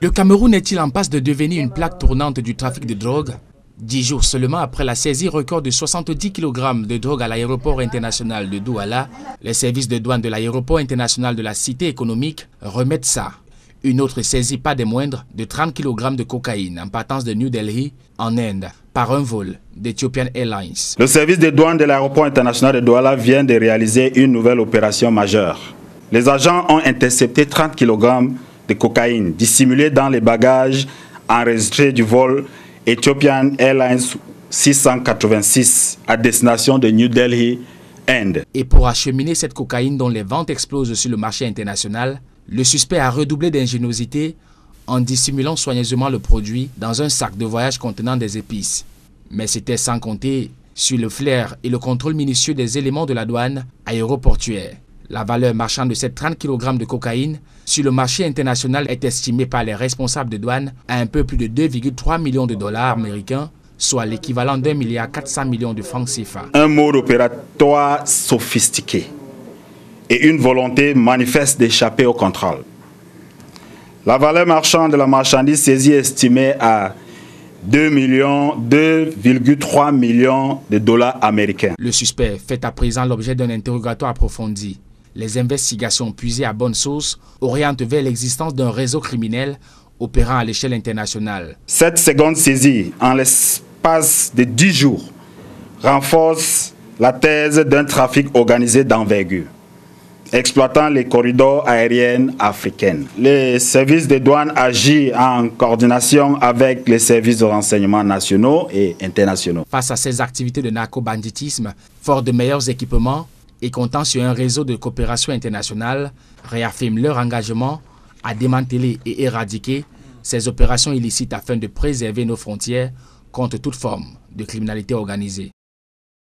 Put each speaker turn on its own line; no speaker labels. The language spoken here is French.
Le Cameroun est-il en passe de devenir une plaque tournante du trafic de drogue? 10 jours seulement après la saisie record de 70 kg de drogue à l'aéroport international de Douala, les services de douane de l'aéroport international de la Cité économique remettent ça. Une autre saisie, pas des moindres, de 30 kg de cocaïne en partance de New Delhi, en Inde, par un vol d'Ethiopian Airlines.
Le service de douane de l'aéroport international de Douala vient de réaliser une nouvelle opération majeure. Les agents ont intercepté 30 kg de cocaïne dissimulée dans les bagages enregistrés du vol Ethiopian Airlines 686 à destination de New Delhi, Inde.
Et pour acheminer cette cocaïne dont les ventes explosent sur le marché international, le suspect a redoublé d'ingéniosité en dissimulant soigneusement le produit dans un sac de voyage contenant des épices. Mais c'était sans compter sur le flair et le contrôle minutieux des éléments de la douane aéroportuaire. La valeur marchande de ces 30 kg de cocaïne sur le marché international est estimée par les responsables de douane à un peu plus de 2,3 millions de dollars américains, soit l'équivalent d'1,4 milliard de francs CFA.
Un mode opératoire sophistiqué et une volonté manifeste d'échapper au contrôle. La valeur marchande de la marchandise saisie est estimée à 2,3 millions de dollars américains.
Le suspect fait à présent l'objet d'un interrogatoire approfondi. Les investigations puisées à bonne source orientent vers l'existence d'un réseau criminel opérant à l'échelle internationale.
Cette seconde saisie, en l'espace de 10 jours, renforce la thèse d'un trafic organisé d'envergure, exploitant les corridors aériens africains. Les services de douane agissent en coordination avec les services de renseignement nationaux et internationaux.
Face à ces activités de narco-banditisme, fort de meilleurs équipements et comptant sur un réseau de coopération internationale, réaffirment leur engagement à démanteler et éradiquer ces opérations illicites afin de préserver nos frontières contre toute forme de criminalité organisée.